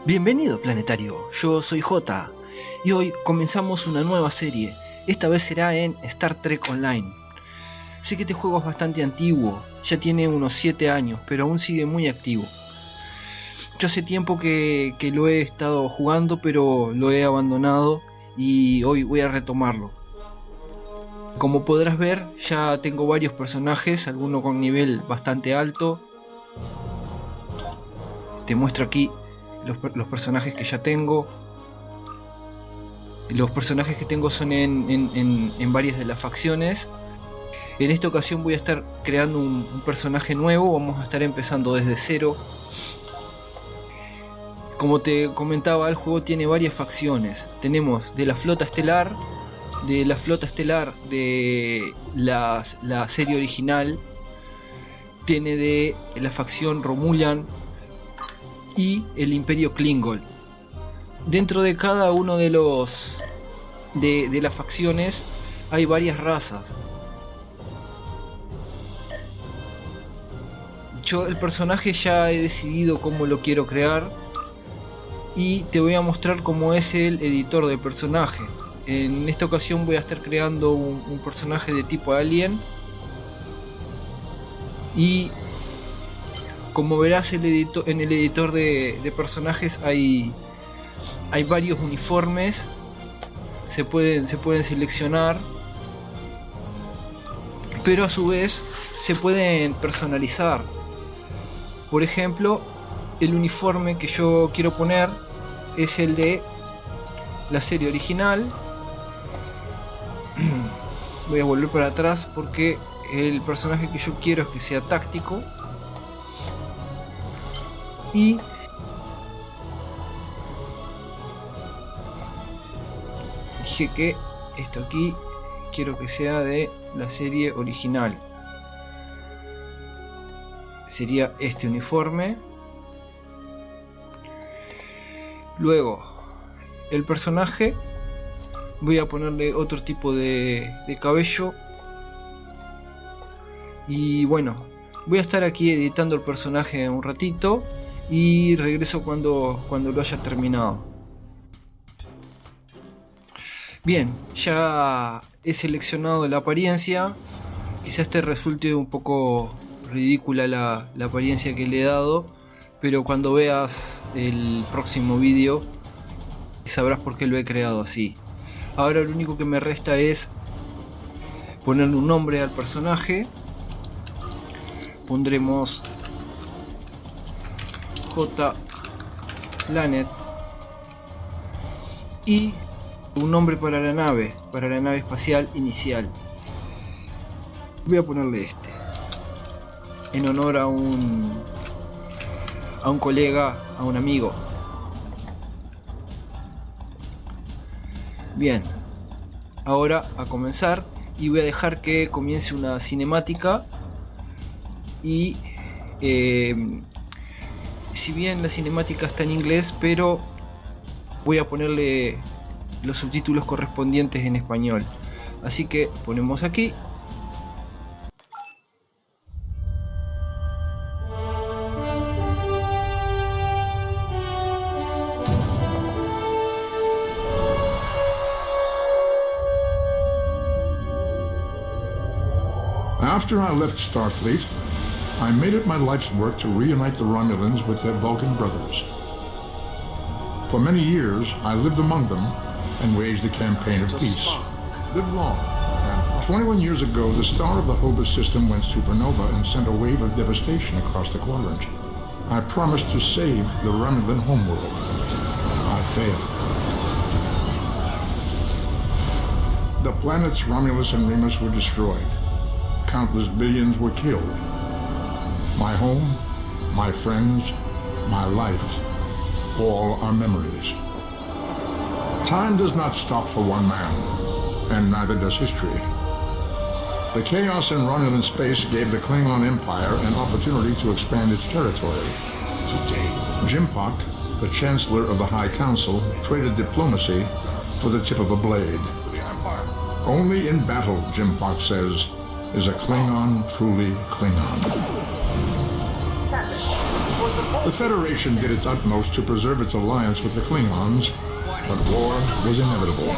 Bienvenido planetario, yo soy J y hoy comenzamos una nueva serie, esta vez será en Star Trek Online. Sé que este juego es bastante antiguo, ya tiene unos 7 años, pero aún sigue muy activo. Yo hace tiempo que lo he estado jugando, pero lo he abandonado y hoy voy a retomarlo. Como podrás ver, ya tengo varios personajes, algunos con nivel bastante alto. Te muestro aquí los personajes que ya tengo. Los personajes que tengo son en varias de las facciones. En esta ocasión voy a estar creando un personaje nuevo, vamos a estar empezando desde cero. Como te comentaba, el juego tiene varias facciones. Tenemos de la Flota Estelar, de la serie original, tiene de la facción Romulan y el Imperio Klingon. Dentro de cada uno de los de las facciones hay varias razas. Yo el personaje ya he decidido cómo lo quiero crear y te voy a mostrar cómo es el editor del personaje. En esta ocasión voy a estar creando un personaje de tipo alien y como verás en el editor de personajes hay varios uniformes, se pueden seleccionar, pero a su vez se pueden personalizar. Por ejemplo, el uniforme que yo quiero poner es el de la serie original. Voy a volver para atrás porque el personaje que yo quiero es que sea táctico. Y dije que esto aquí quiero que sea de la serie original. Sería este uniforme. Luego el personaje voy a ponerle otro tipo de cabello. Y bueno, voy a estar aquí editando el personaje un ratito y regreso cuando lo haya terminado. Bien, ya he seleccionado la apariencia. Quizás te resulte un poco ridícula la apariencia que le he dado, pero cuando veas el próximo vídeo sabrás por qué lo he creado así. Ahora lo único que me resta es ponerle un nombre al personaje. Pondremos J Planet y un nombre para la nave espacial inicial. Voy a ponerle este en honor a un colega, a un amigo. Bien, ahora a comenzar y voy a dejar que comience una cinemática. Y si bien la cinemática está en inglés, pero voy a ponerle los subtítulos correspondientes en español. Así que ponemos aquí. After I left Starfleet, I made it my life's work to reunite the Romulans with their Vulcan brothers. For many years, I lived among them and waged a campaign of peace. Lived long. And 21 years ago, the star of the Hobus system went supernova and sent a wave of devastation across the quadrant. I promised to save the Romulan homeworld. I failed. The planets Romulus and Remus were destroyed. Countless billions were killed. My home, my friends, my life, all are memories. Time does not stop for one man, and neither does history. The chaos in Romulan space gave the Klingon Empire an opportunity to expand its territory. Today, Jimpak, the Chancellor of the High Council, traded diplomacy for the tip of a blade. Only in battle, Jimpak says, is a Klingon truly Klingon. The Federation did its utmost to preserve its alliance with the Klingons, but war was inevitable.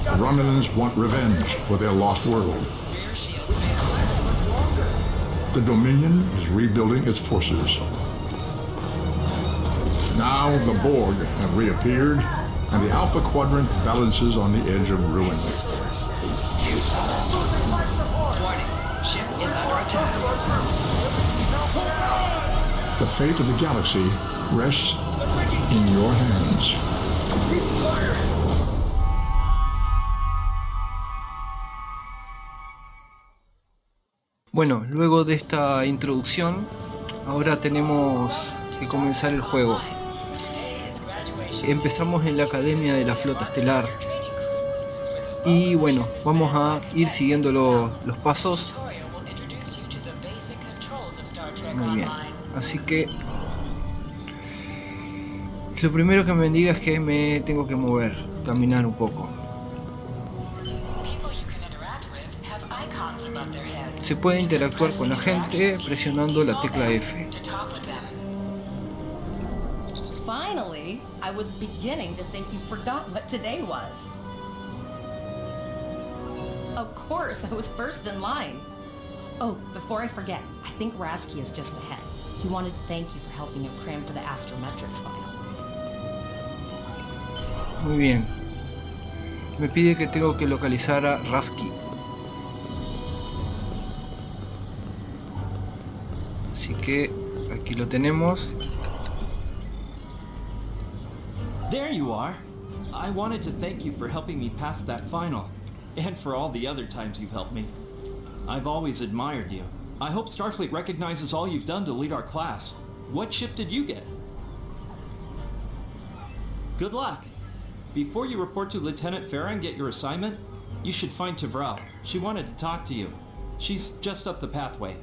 The Romulans want revenge for their lost world. The Dominion is rebuilding its forces. Now the Borg have reappeared, and the Alpha Quadrant balances on the edge of ruin. Resistance is futile. Warning, ship is under attack. The fate of the galaxy rests in your hands. Bueno, luego de esta introducción, ahora tenemos que comenzar el juego. Empezamos en la Academia de la Flota Estelar. Y bueno, vamos a ir siguiendo los pasos. Muy bien, así que lo primero que me diga es que me tengo que mover, caminar un poco. Se puede interactuar con la gente presionando la tecla F. Finally, I was beginning to think you forgot what today was. Of course, I was first in line. Oh, before I forget, I think Rasky is just ahead. He wanted to thank you for helping him cram for the astrometrics final. Muy bien. Me pide que tengo que localizar a Rasky. Así que aquí lo tenemos. There you are. I wanted to thank you for helping me pass that final, and for all the other times you've helped me. I've always admired you. I hope Starfleet recognizes all you've done to lead our class. What ship did you get? Good luck. Before you report to Lieutenant Farah and get your assignment, you should find Tvrel. She wanted to talk to you. She's just up the pathway.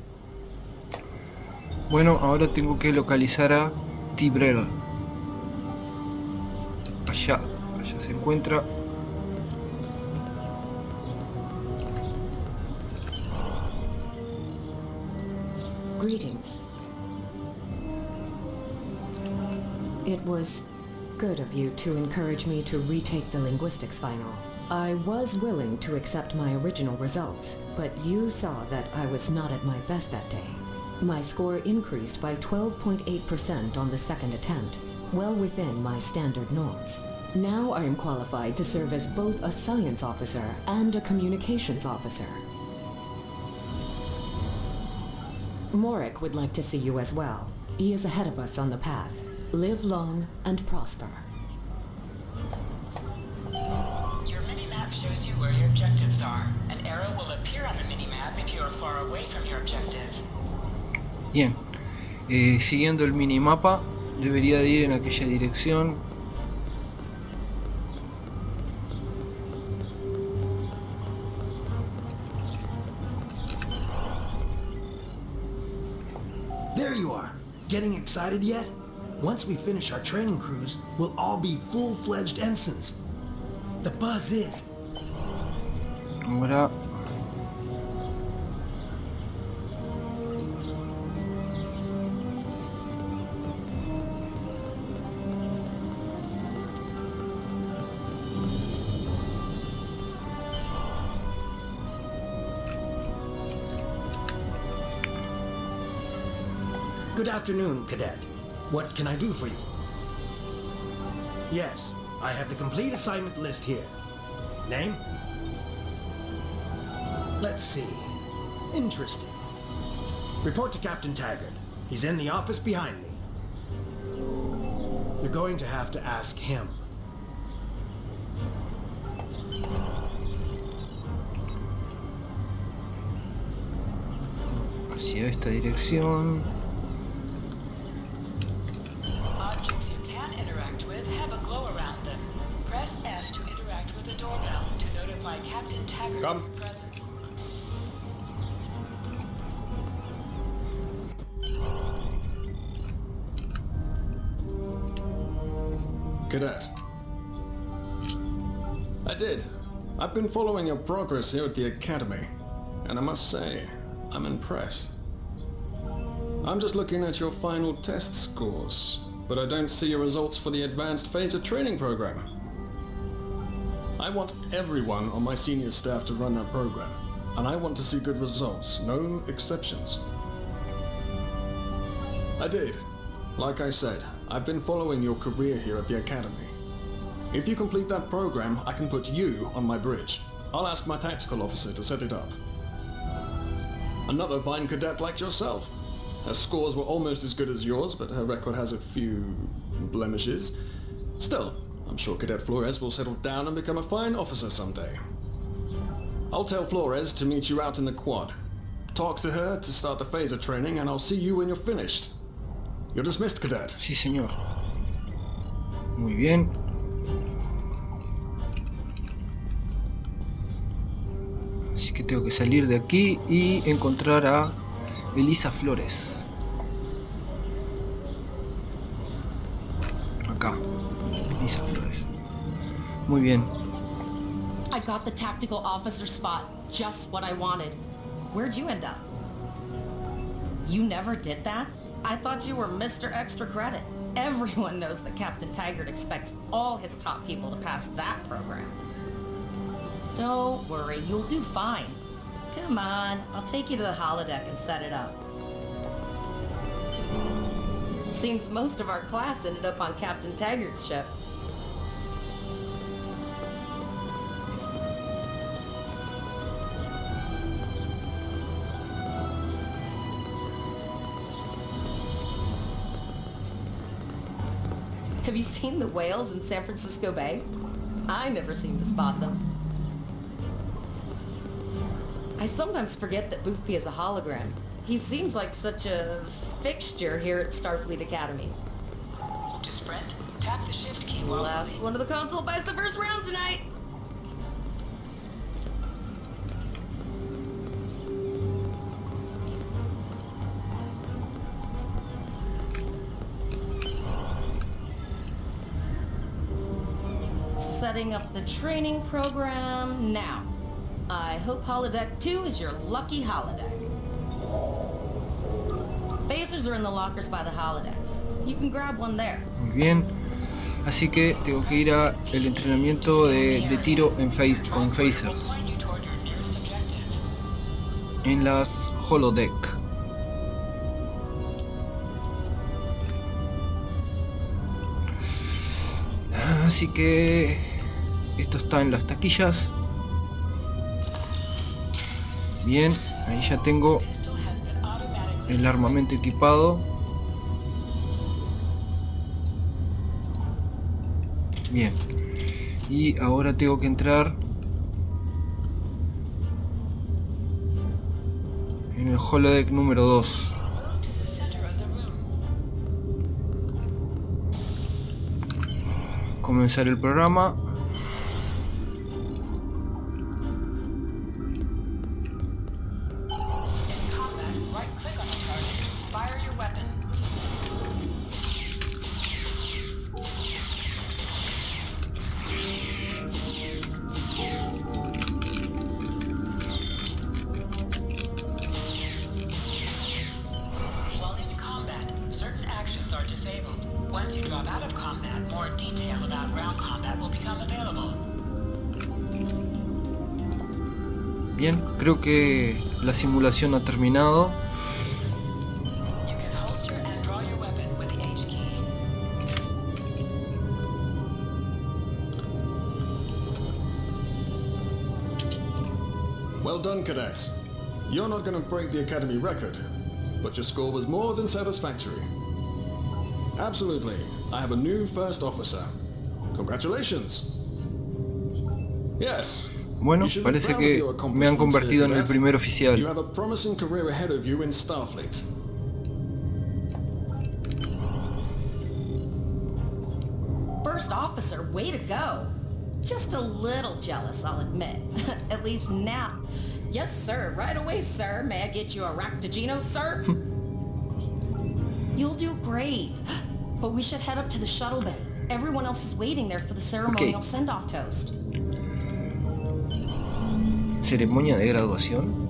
Bueno, ahora tengo que localizar a Tvrel. Allá se encuentra. Greetings. It was good of you to encourage me to retake the linguistics final. I was willing to accept my original results, but you saw that I was not at my best that day. My score increased by 12.8% on the second attempt, well within my standard norms. Now I am qualified to serve as both a science officer and a communications officer. Morik would like to see you as well. He is ahead of us on the path. Live long and prosper. Your minimap shows you where your objectives are. An arrow will appear on the minimap if you are far away from your objective. Bien, siguiendo el minimapa, debería de ir en aquella dirección. There you are. Getting excited yet? Once we finish our training cruise, we'll all be full-fledged ensigns. The buzz is... Ahora Good afternoon, Cadet. What can I do for you? Yes, I have the complete assignment list here. Name? Let's see. Interesting. Report to Captain Taggart. He's in the office behind me. You're going to have to ask him. hacia esta dirección. Come. Cadet. I did. I've been following your progress here at the Academy, and I must say, I'm impressed. I'm just looking at your final test scores, but I don't see your results for the Advanced Phaser Training Program. I want everyone on my senior staff to run that program, and I want to see good results, no exceptions. I did. Like I said, I've been following your career here at the Academy. If you complete that program, I can put you on my bridge. I'll ask my tactical officer to set it up. Another fine cadet like yourself. Her scores were almost as good as yours, but her record has a few blemishes. Still, I'm sure Cadet Flores will settle down and become a fine officer someday. I'll tell Flores to meet you out in the quad. Talk to her to start the phaser training, and I'll see you when you're finished. You're dismissed, Cadet. Sí, señor. Muy bien. Así que tengo que salir de aquí y encontrar a Elisa Flores. Acá. Elisa Flores. Muy bien. I got the tactical officer spot. Just what I wanted. Where'd you end up? You never did that? I thought you were Mr. Extra Credit. Everyone knows that Captain Taggart expects all his top people to pass that program. Don't worry, you'll do fine. Come on, I'll take you to the holodeck and set it up. Seems most of our class ended up on Captain Taggart's ship. Have you seen the whales in San Francisco Bay? I never seem to spot them. I sometimes forget that Boothby is a hologram. He seems like such a fixture here at Starfleet Academy. To sprint, tap the shift key while Last one of the console buys the first round tonight. Setting up the training program now. I hope holodeck 2 is your lucky holodeck. Phasers are in the lockers by the holodecks. You can grab one there. Muy bien. Así que tengo que ir a el entrenamiento de tiro con phasers. En las holodeck. Así que esto está en las taquillas. Bien, ahí ya tengo el armamento equipado. Bien, y ahora tengo que entrar en el holodeck número 2. Comenzar el programa. Bien, creo que la simulación ha terminado. Well done, cadets. You're not going to break the Academy record, but your score was more than satisfactory. Absolutely. I have a new first officer. Congratulations. Yes. Bueno, parece que me han convertido en el primer oficial. You have a promising career ahead of you in Starfleet. First officer, way to go. Just a little jealous, I'll admit. At least now. Yes, sir. Right away, sir. May I get you a Ractagino, sir? You'll do great. But we should head up to the shuttle bay. Everyone else is waiting there for the ceremonial send-off toast. Ceremonia de graduación.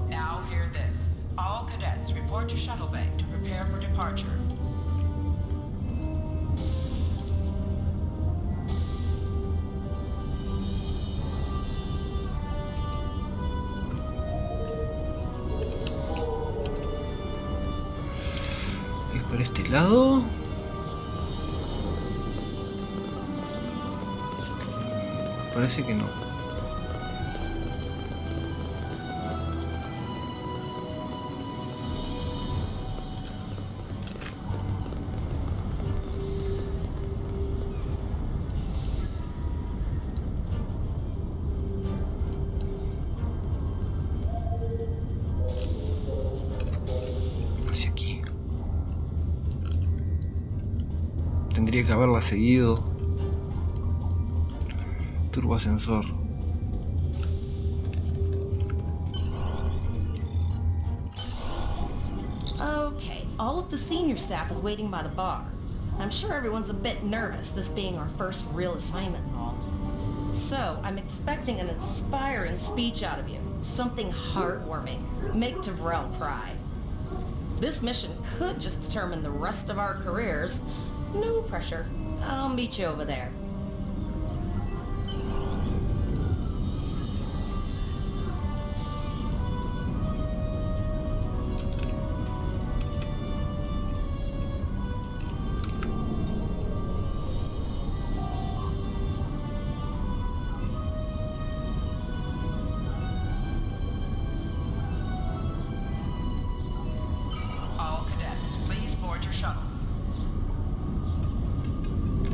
Now hear this. All cadets report to shuttle bay to prepare for departure. ¿Es por este lado? Parece que no. Hacia aquí. Tendría que haberla seguido. Turbo ascensor. Okay, all of the senior staff is waiting by the bar. I'm sure everyone's a bit nervous, this being our first real assignment and all. So, I'm expecting an inspiring speech out of you. Something heartwarming. Make Tavrel cry. This mission could just determine the rest of our careers. No pressure. I'll meet you over there. All cadets, please board your shuttles.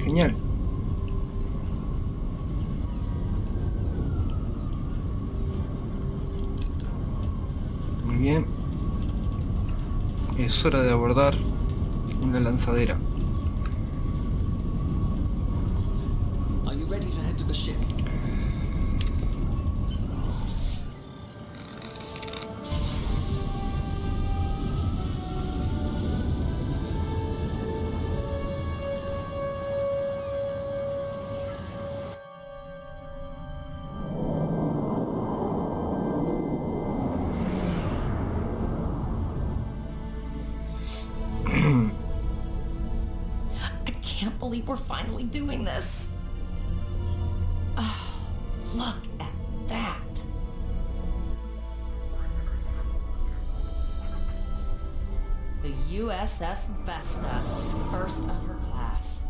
Genial. Muy bien. Es hora de abordar una lanzadera. Are you ready to head to the ship? I can't believe we're finally doing this. Oh, look at that. The USS Vesta, first of her class.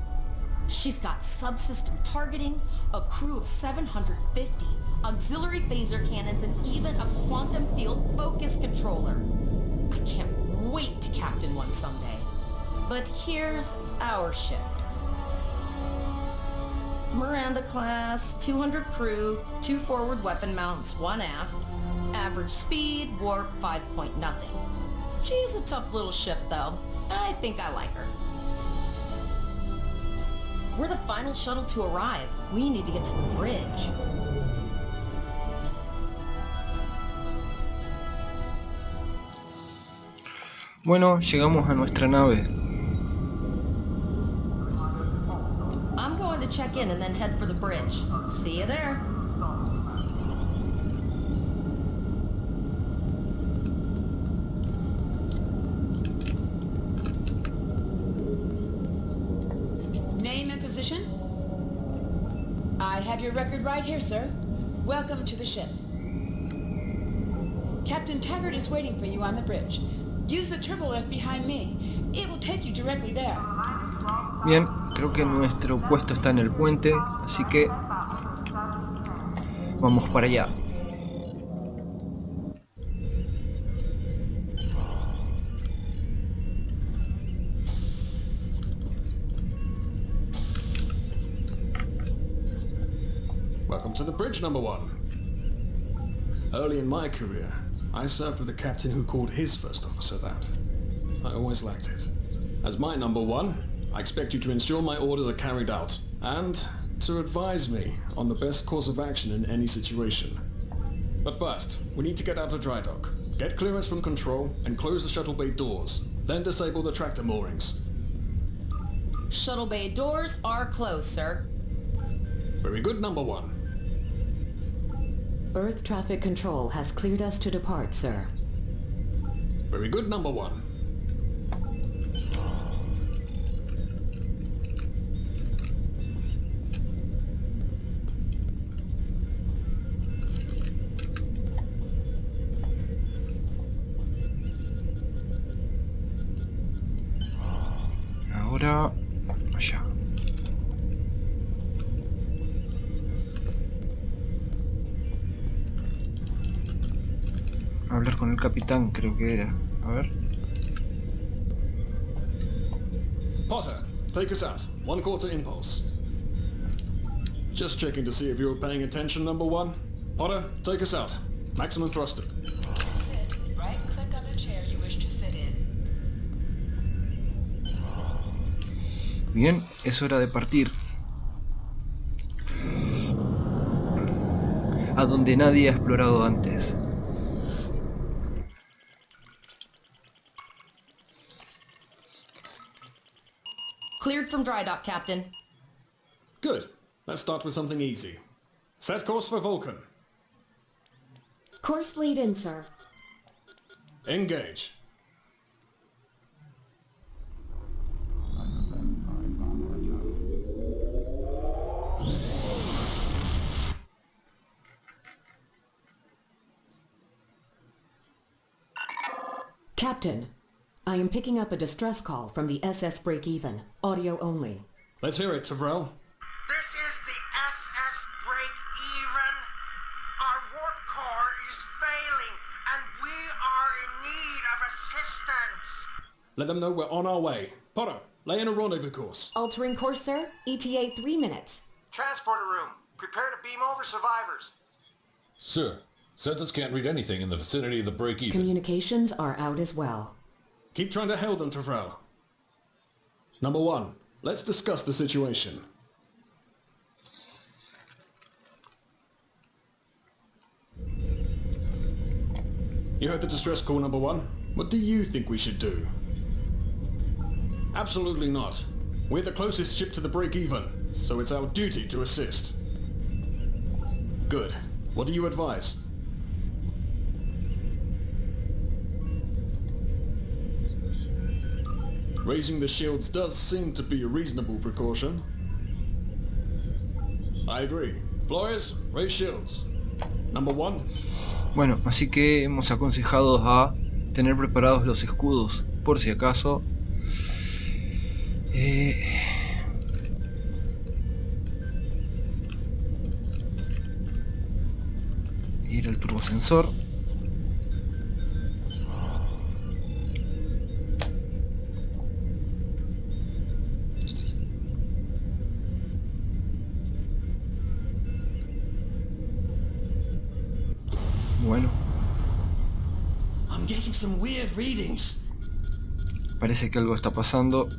She's got subsystem targeting, a crew of 750, auxiliary phaser cannons, and even a quantum field focus controller. I can't wait to captain one someday. But here's our ship. Miranda class, 200 crew, 2 forward weapon mounts, 1 aft. Average speed, warp 5.nothing. She's a tough little ship though. I think I like her. We're the final shuttle to arrive. We need to get to the bridge. Bueno, llegamos a nuestra nave. I'm going to check in and then head for the bridge. See you there. Name and position? I have your record right here, sir. Welcome to the ship. Captain Taggart is waiting for you on the bridge. Use the turbo lift behind me. It will take you directly there. Bien, creo que nuestro puesto está en el puente, así que vamos para allá. Welcome to the bridge, number 1. Early in my career, I served with a captain who called his first officer that. I always liked it. As my number 1, I expect you to ensure my orders are carried out, and to advise me on the best course of action in any situation. But first, we need to get out of dry dock, get clearance from control, and close the shuttle bay doors, then disable the tractor moorings. Shuttle bay doors are closed, sir. Very good, number one. Earth traffic control has cleared us to depart, sir. Very good, number one. Ahora, allá. Hablar con el capitán, creo que era. A ver. Potter, take us out. 1/4 impulse. Just checking to see if you were paying attention, number one. Potter, take us out. Maximum thruster. Sit. Right-click on the chair you wish to sit in. Bien, es hora de partir. A donde nadie ha explorado antes. Cleared from dry dock, Captain. Good. Let's start with something easy. Set course for Vulcan. Course lead in, sir. Engage. Captain, I am picking up a distress call from the SS Break-Even. Audio only. Let's hear it, Tavrel. This is the SS Break-Even. Our warp core is failing, and we are in need of assistance. Let them know we're on our way. Potter, lay in a rendezvous course. Altering course, sir. ETA 3 minutes. Transporter room. Prepare to beam over survivors. Sir, sensors can't read anything in the vicinity of the break-even. Communications are out as well. Keep trying to hail them, Tavrel. Number one, let's discuss the situation. You heard the distress call, number one. What do you think we should do? Absolutely not. We're the closest ship to the break-even, so it's our duty to assist. Good. What do you advise? Raising the shields does seem to be a reasonable precaution. I agree. Flores, raise shields. Number one. Bueno, así que hemos aconsejado a tener preparados los escudos, por si acaso. Ir al turbosensor. Bueno, I'm getting some weird readings. parece que algo está pasando.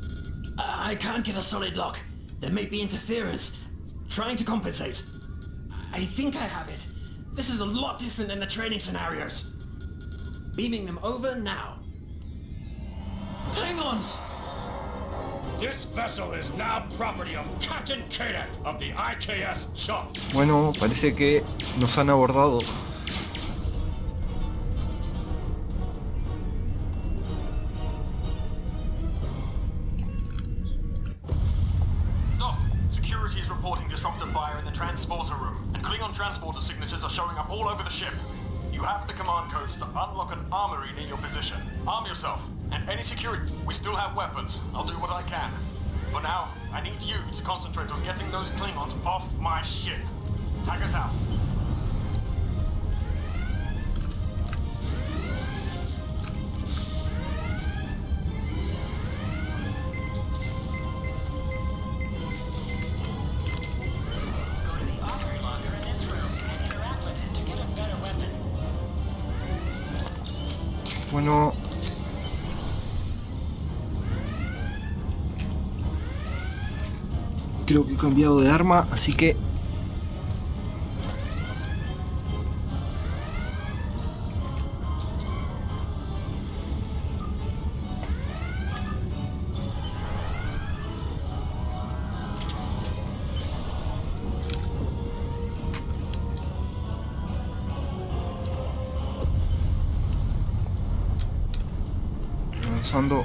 I can't get a solid lock. There may be interference. Trying to compensate. I think I have it. This is a lot different than the training scenarios. Beaming them over now. Hang-ons! This vessel is now property of Captain Cadet of the IKS shop. Bueno, parece que nos han abordado. Security is reporting disruptive fire in the transporter room, and Klingon transporter signatures are showing up all over the ship. You have the command codes to unlock an armory near your position. Arm yourself, and any security. We still have weapons. I'll do what I can. For now, I need you to concentrate on getting those Klingons off my ship. Tag us out. Bueno, creo que he cambiado de arma, así que avanzando.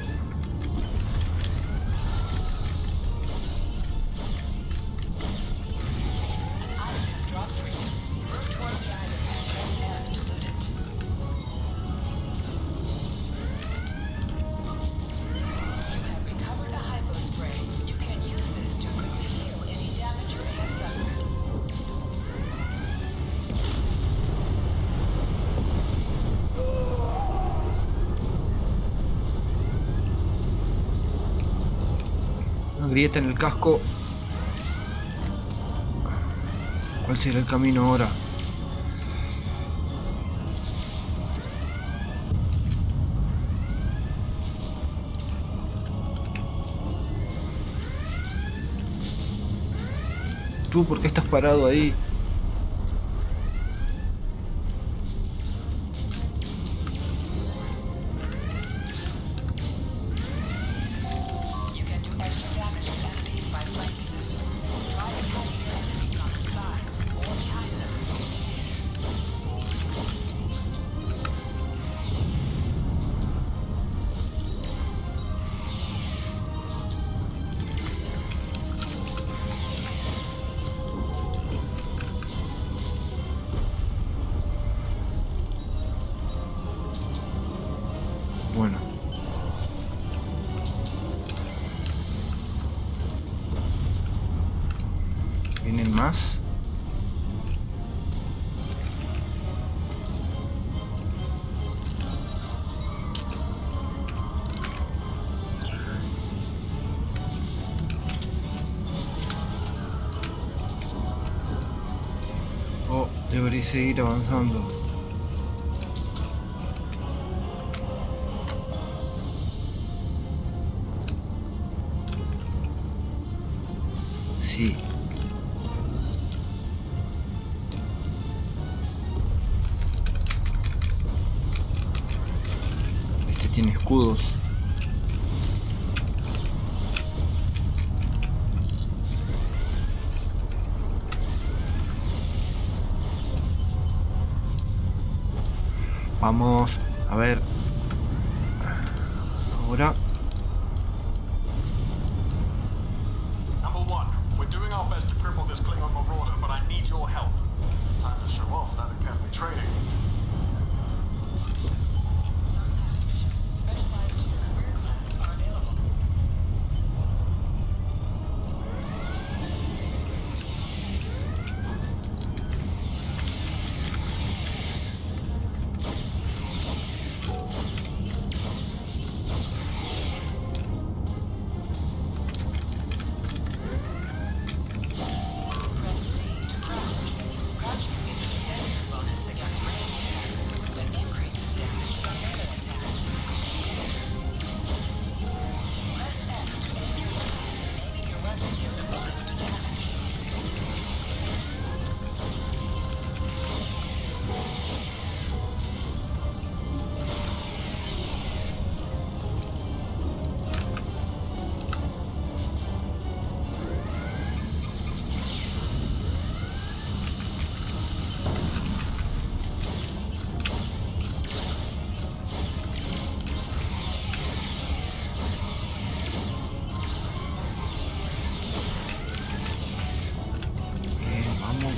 Grieta en el casco. ¿Cuál será el camino ahora? ¿Tú por qué estás parado ahí? Bueno. ¿Vienen más? Oh, debería seguir avanzando. Sí. Este tiene escudos. Vamos a ver. Ahora.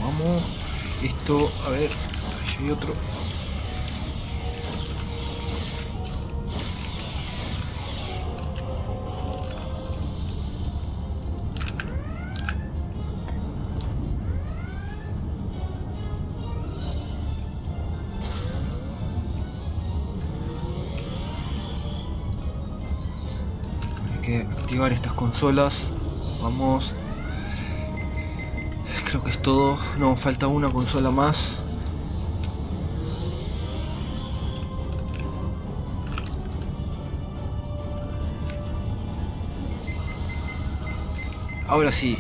Vamos. Esto, a ver, allí hay otro. Hay que activar estas consolas. Vamos. Creo que es todo. No, falta una consola más. Ahora sí.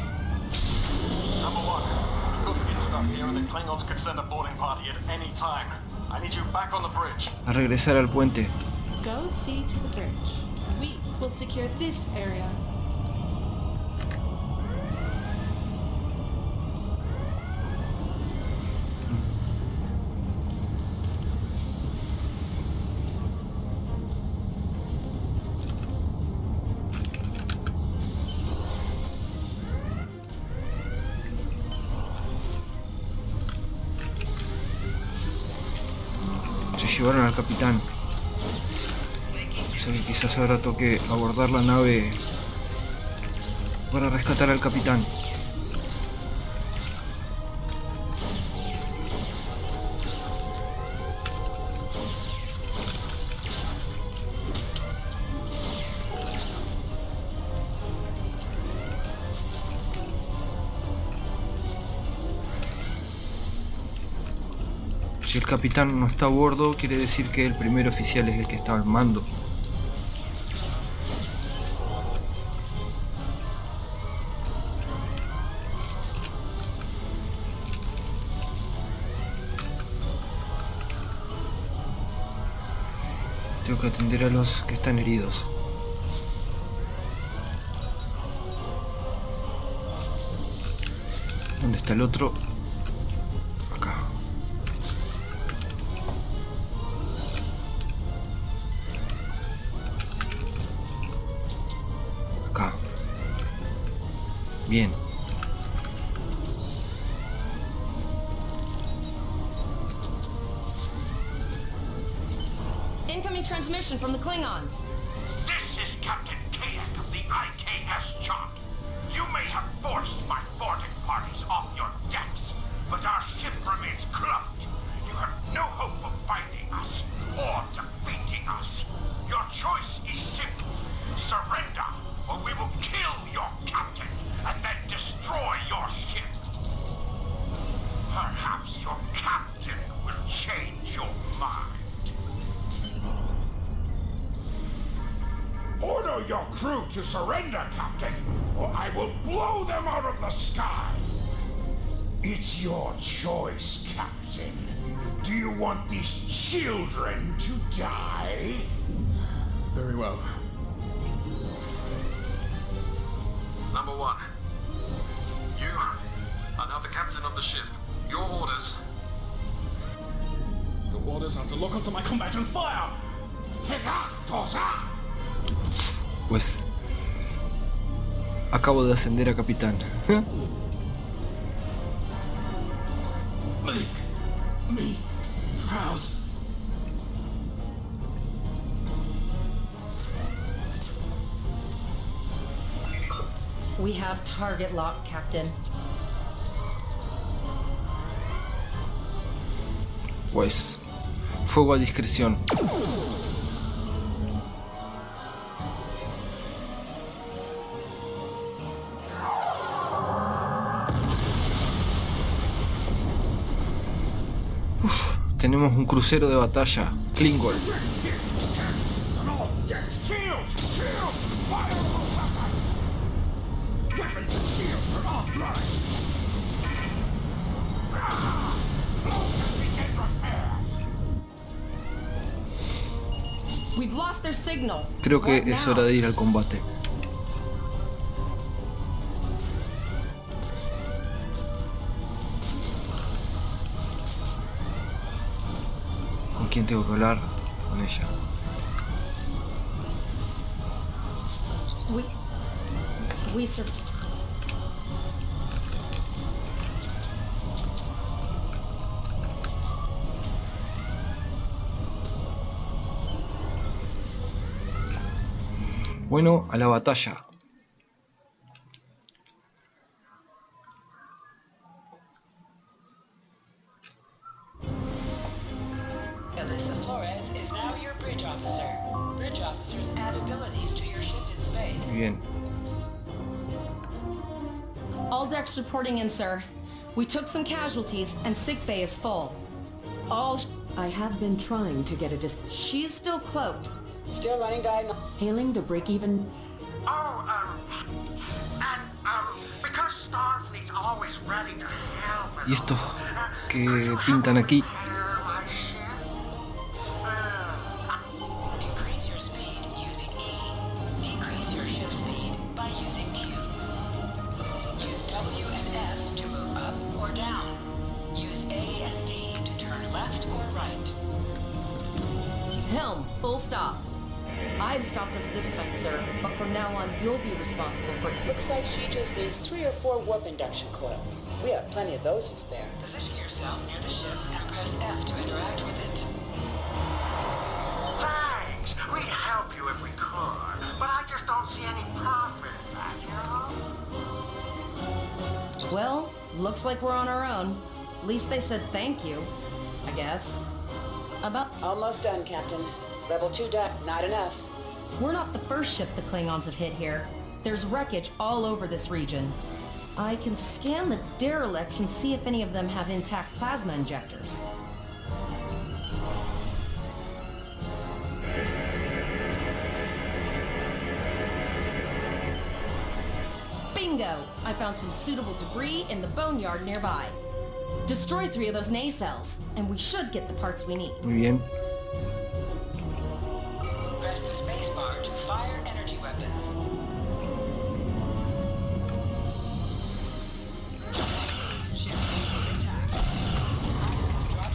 A regresar al puente. Go see to the bridge. We will secure this area. Se llevaron al capitán. O sea que quizás ahora toque abordar la nave para rescatar al capitán. Si el capitán no está a bordo, quiere decir que el primer oficial es el que está al mando. Tengo que atender a los que están heridos. ¿Dónde está el otro? Acá. Acá. Bien. Incoming transmission from the Klingons. This is Captain Kayak of the IKS Chart. You may have forced my boarding parties off your decks, but our ship remains cloaked. You have no hope of finding us or defeating us. Your choice is simple. Surrender, or we will kill your captain and then destroy your ship. Perhaps your captain will change your mind. Order your crew to surrender, Captain, or I will blow them out of the sky. It's your choice, Captain. Do you want these children to die? Very well. Number 1. You are now the captain of the ship. Your orders. Your orders are to lock onto my combat and fire! Pues acabo de ascender a capitán. Make me proud. We have target lock, Captain. Pues fuego a discreción. Tenemos un crucero de batalla, Klingon. We've lost their signal. Creo que es hora de ir al combate. ¿Con quién tengo que hablar? Con ella. We sur- Bueno, a la batalla. Alyssa Flores is now your bridge officer. Bridge officers add abilities to your ship in space. Bien. All decks reporting in, sir. We took some casualties and sickbay is full. I have been trying to get a She's still cloaked. Still running diagonal. Hailing the break-even. Because Starfleet's always ready to help. ¿Y estos que pintan aquí? Increase your speed using E. Decrease your ship speed by using Q. Use W and S to move up or down. Use A and D to turn left or right. Helm, full stop. I've stopped us this time, sir, but from now on, you'll be responsible for it. Looks like she just needs 3 or 4 warp induction coils. We have plenty of those to spare. Position yourself near the ship and press F to interact with it. Thanks. We'd help you if we could, but I just don't see any profit in that, you know? Well, looks like we're on our own. At least they said thank you, I guess. Almost done, Captain. Level 2 done. Not enough. We're not the first ship the Klingons have hit here. There's wreckage all over this region. I can scan the derelicts and see if any of them have intact plasma injectors. Bingo! I found some suitable debris in the boneyard nearby. Destroy 3 of those nacelles, and we should get the parts we need. Muy bien. Press the spacebar to fire energy weapons. Ship under attack. Items drop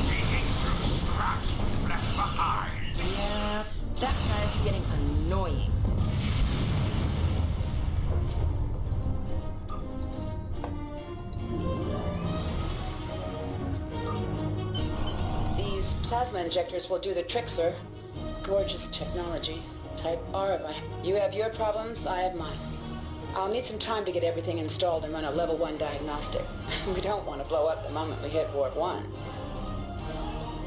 Digging through scraps we've left behind. Yeah, that guy's getting annoying. These plasma injectors will do the trick, sir. Gorgeous technology. Type R if I... You have your problems, I have mine. I'll need some time to get everything installed and run a level 1 diagnostic. We don't want to blow up the moment we hit warp 1.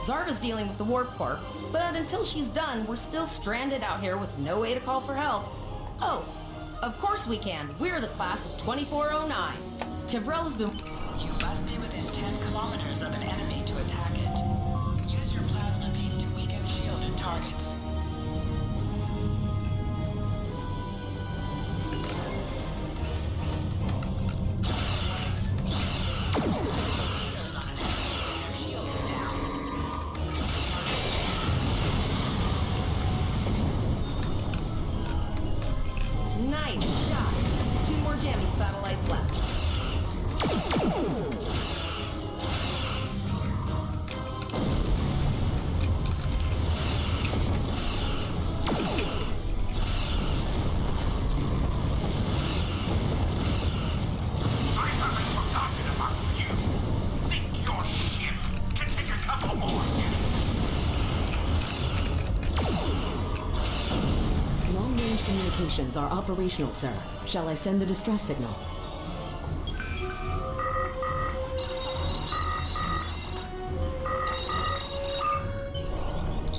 Zarva's dealing with the warp core, but until she's done, we're still stranded out here with no way to call for help. Oh, of course we can. We're the class of 2409. Tivrel's been... You must be within 10 kilometers of an enemy to attack it. Use your plasma beam to weaken shielded targets. Windows on an enemy, their shield is down. Nice shot. 2 more jamming satellites left. I haven't forgotten about you. Think your ship can take a couple more hits. Long-range communications are operational, sir. Shall I send the distress signal?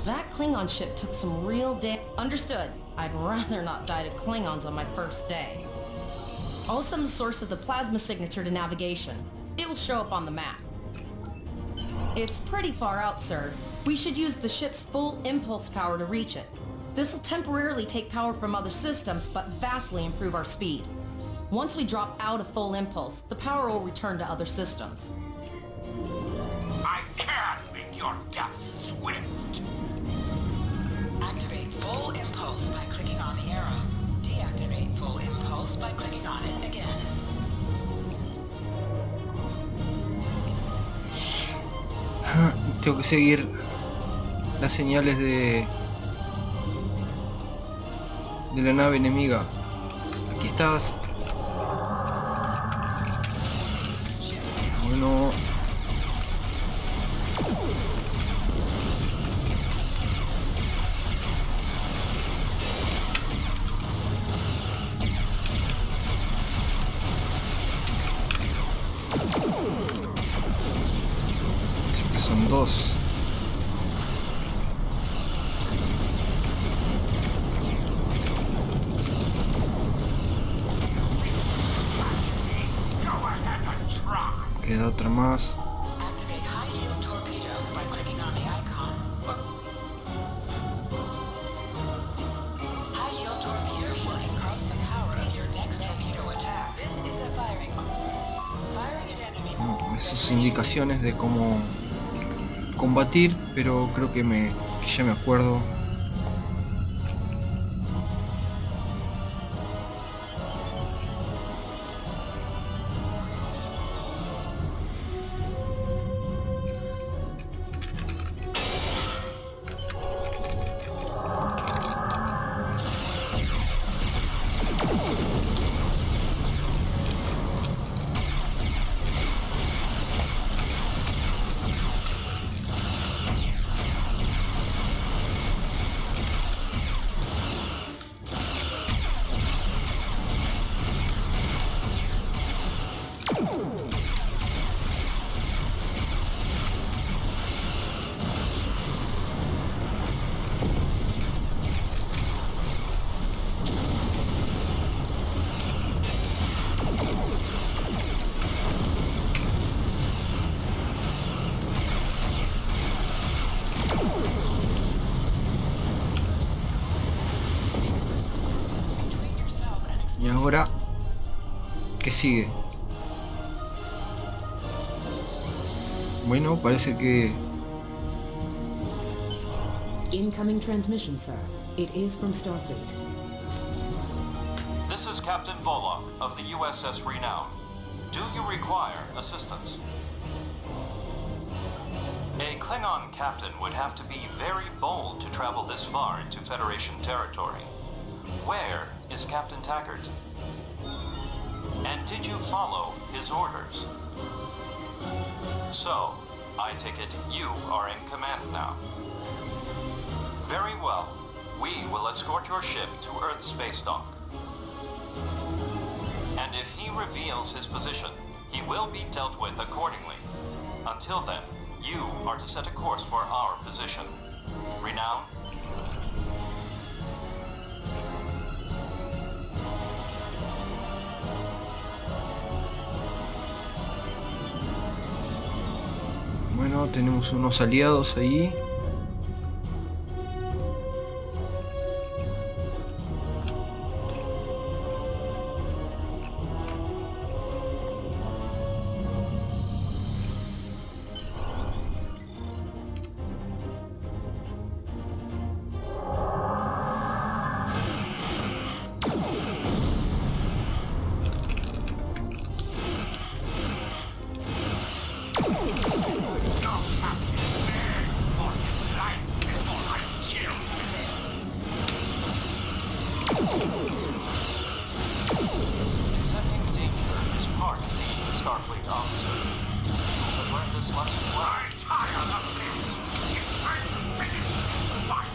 That Klingon ship took some real Understood. I'd rather not die to Klingons on my first day. I'll send the source of the plasma signature to navigation. It will show up on the map. It's pretty far out, sir. We should use the ship's full impulse power to reach it. This will temporarily take power from other systems, but vastly improve our speed. Once we drop out of full impulse, the power will return to other systems. I can make your death swift. Activate full impulse by clicking on the arrow. Deactivate full impulse by clicking on it again. Tengo que seguir las señales de la nave enemiga. Aquí estás. Bueno. Así que son 2. Queda otra más. Activate high yield torpedo by clicking on the icon. High yield torpedo will increase the power of your next torpedo attack. This is the firing. Firing at enemy. Esas indicaciones de cómo combatir, pero creo que ya me acuerdo. Y ahora, ¿qué sigue? Bueno, parece que... Incoming transmission, sir. It is from Starfleet. This is Captain Volok of the USS Renown. Do you require assistance? A Klingon captain would have to be very bold to travel this far into Federation territory. Where is Captain Taggart? And did you follow his orders? So, I take it you are in command now. Very well. We will escort your ship to Earth's space dock. And if he reveals his position, he will be dealt with accordingly. Until then, you are to set a course for our position. Renown? Bueno, tenemos unos aliados ahí. Accepting danger is part of being a Starfleet officer. You have learned this lesson well. I'm tired of this. It's time to finish this fight.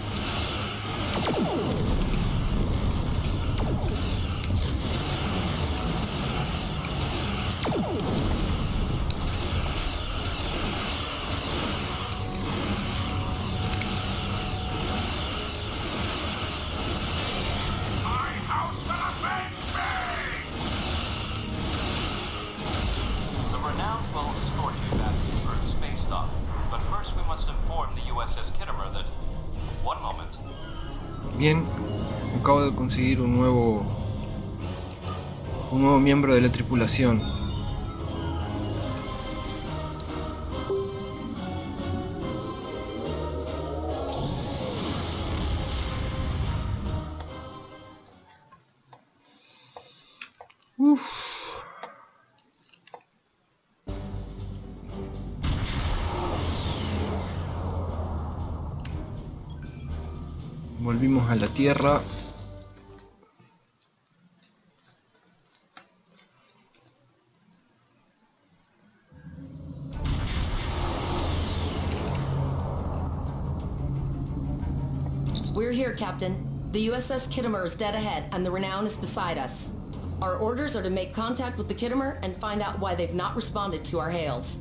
My house will avenge me! The Renown will escort you back to Earth's space dock, but first we must inform the USS Kittimer that... One moment. Bien, acabo de conseguir un nuevo miembro de la tripulación. Volvimos a la Tierra. We're here, Captain. The USS Kittimer is dead ahead, and the Renown is beside us. Our orders are to make contact with the Kittimer and find out why they've not responded to our hails.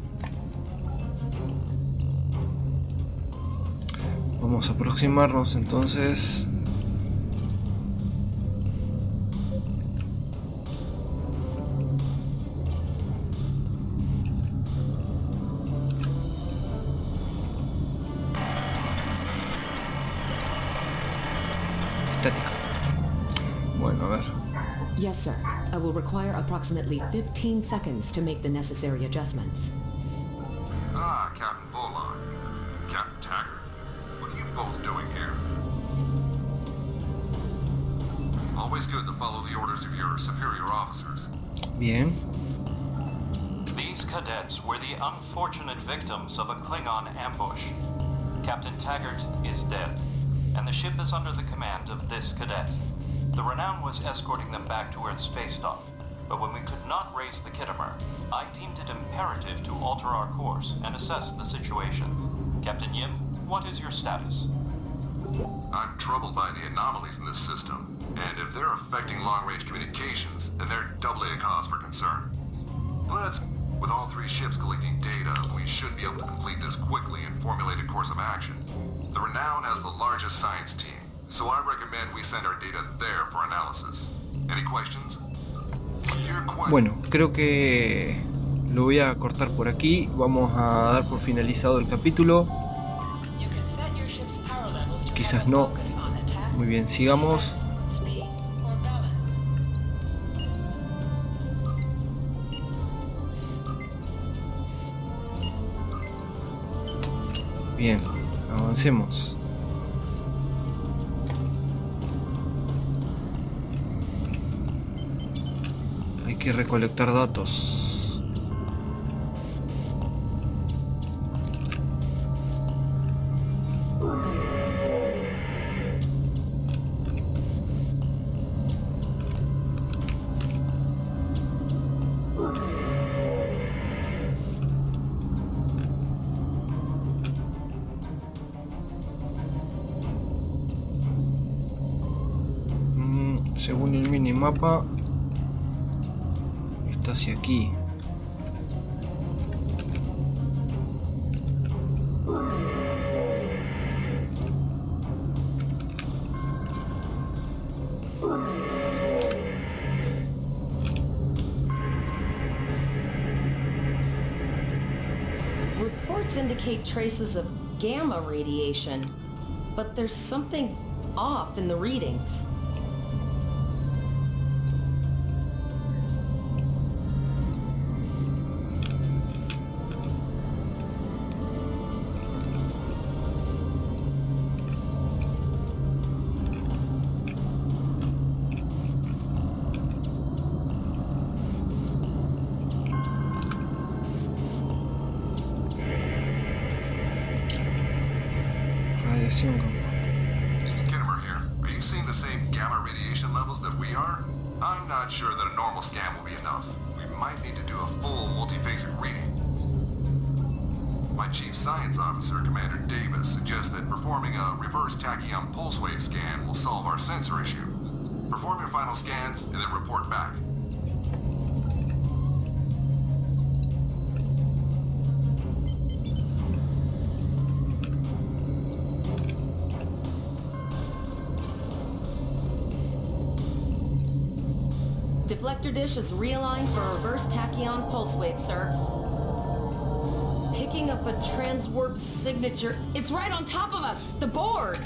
Vamos a aproximarnos entonces. Estática. Bueno, a ver. Yes, sir. I will require approximately 15 seconds to make the necessary adjustments. Ah, Captain Volok. Captain Taggart. What are you both doing here? Always good to follow the orders of your superior officers. Bien. These cadets were the unfortunate victims of a Klingon ambush. Captain Taggart is dead, and the ship is under the command of this cadet. The Renown was escorting them back to Earth's space dock, but when we could not raise the Kittimer, I deemed it imperative to alter our course and assess the situation. Captain Yim, what is your status? I'm troubled by the anomalies in this system, and if they're affecting long-range communications, then they're doubly a cause for concern. With all 3 ships collecting data, we should be able to complete this quickly and formulate a course of action. The Renown has the largest science team, so I recommend we send our data there for analysis. Any questions? Bueno, creo que lo voy a cortar por aquí. Vamos a dar por finalizado el capítulo. Quizás no. Muy bien, sigamos. Bien, avancemos. Hay que recolectar datos. Según el minimapa, está hacia aquí. Reports indicate traces of gamma radiation, but there's something off in the readings. Kittimer here. Are you seeing the same gamma radiation levels that we are? I'm not sure that a normal scan will be enough. We might need to do a full multiphasic reading. My chief science officer, Commander Davis, suggests that performing a reverse tachyon pulse wave scan will solve our sensor issue. Perform your final scans and then report back. Deflector dish is realigned for a reverse tachyon pulse wave, sir. Picking up a transwarp signature. It's right on top of us! The board!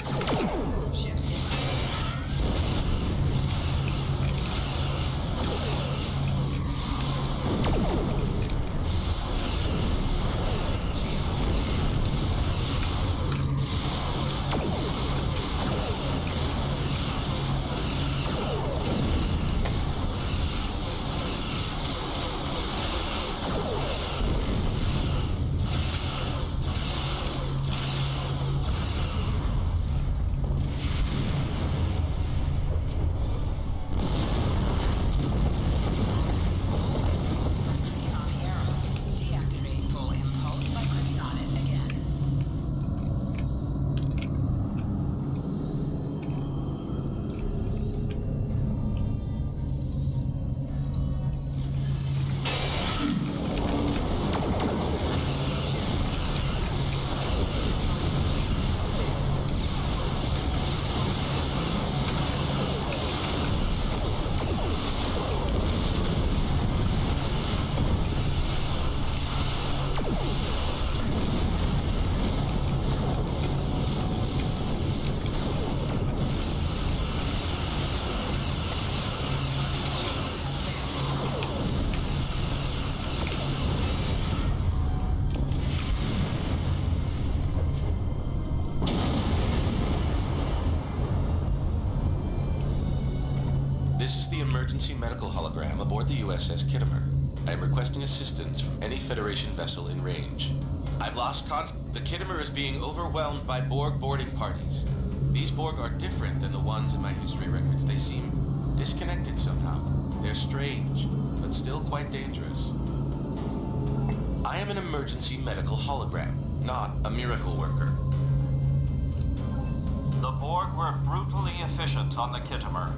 This is the emergency medical hologram aboard the USS Kittimer. I am requesting assistance from any Federation vessel in range. I've lost contact. The Kittimer is being overwhelmed by Borg boarding parties. These Borg are different than the ones in my history records. They seem disconnected somehow. They're strange, but still quite dangerous. I am an emergency medical hologram, not a miracle worker. The Borg were brutally efficient on the Kittimer.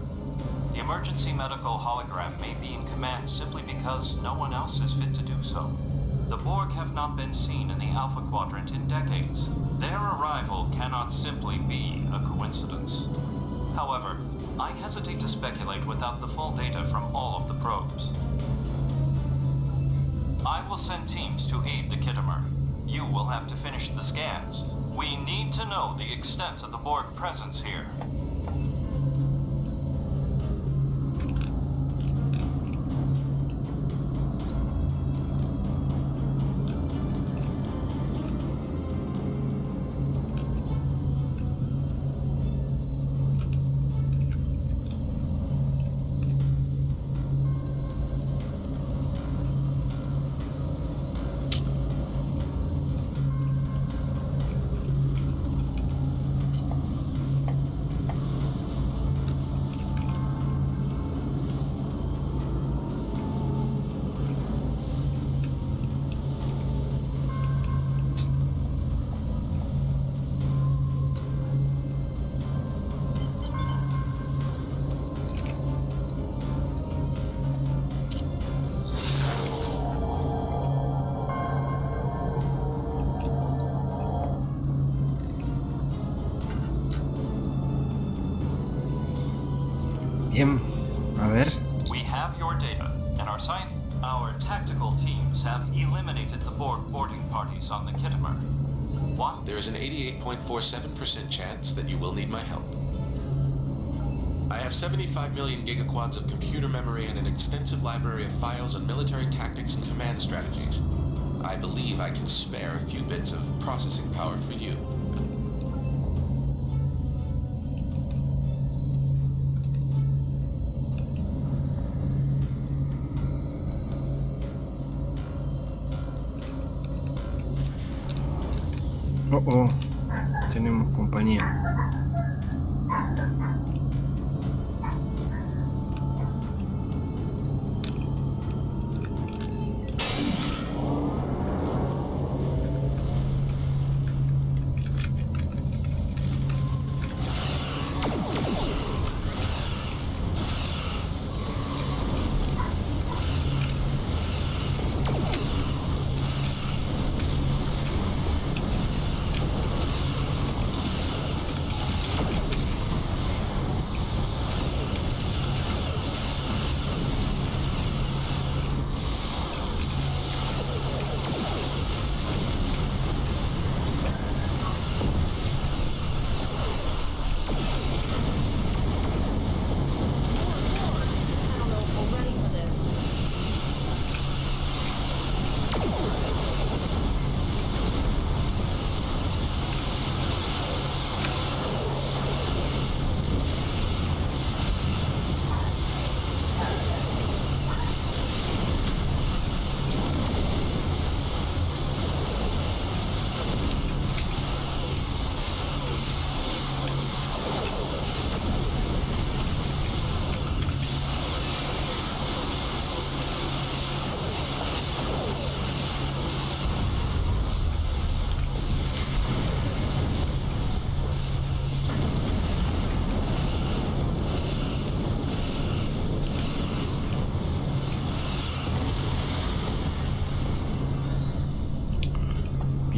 The emergency medical hologram may be in command simply because no one else is fit to do so. The Borg have not been seen in the Alpha Quadrant in decades. Their arrival cannot simply be a coincidence. However, I hesitate to speculate without the full data from all of the probes. I will send teams to aid the Kittimer. You will have to finish the scans. We need to know the extent of the Borg presence here. Bien, a ver. We have your data, and our tactical teams have eliminated the Borg boarding parties on the Kittimer. What? There is an 88.47% chance that you will need my help. I have 75 million gigaquads of computer memory and an extensive library of files on military tactics and command strategies. I believe I can spare a few bits of processing power for you. Oh, tenemos compañía.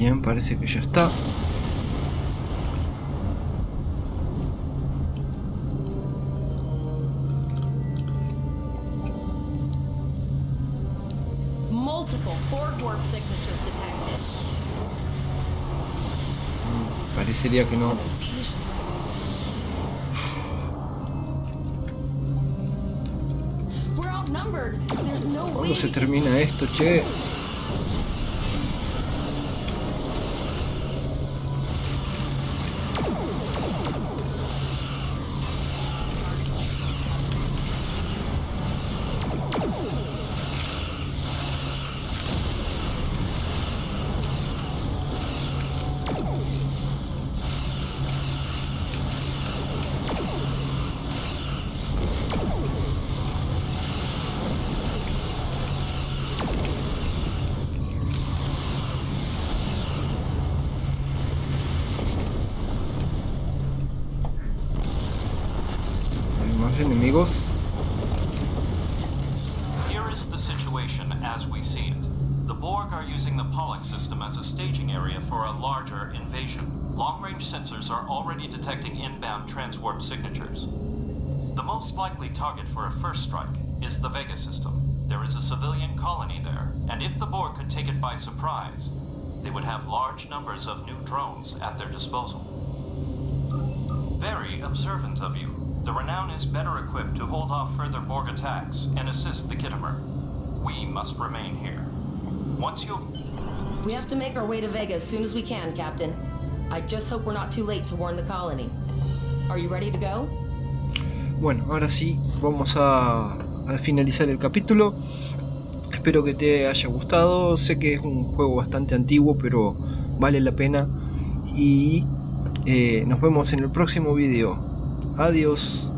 Bien, parece que ya está. Multiple Borg warp signatures detected. Parecería que no. We're outnumbered. There's no way. ¿Cuándo se termina esto, che? amigos. Here is the situation as we see it. The Borg are using the Pollux system as a staging area for a larger invasion. Long-range sensors are already detecting inbound transwarp signatures. The most likely target for a first strike is the Vega system. There is a civilian colony there, and if the Borg could take it by surprise, they would have large numbers of new drones at their disposal. Very observant of you. The Renown is better equipped to hold off further Borg attacks and assist the Kittimer. We must remain here. Once you... We have to make our way to Vega as soon as we can, Captain. I just hope we're not too late to warn the colony. Are you ready to go? Bueno, ahora sí, vamos a finalizar el capítulo. Espero que te haya gustado. Sé que es un juego bastante antiguo, pero vale la pena. Y nos vemos en el próximo video. Adiós.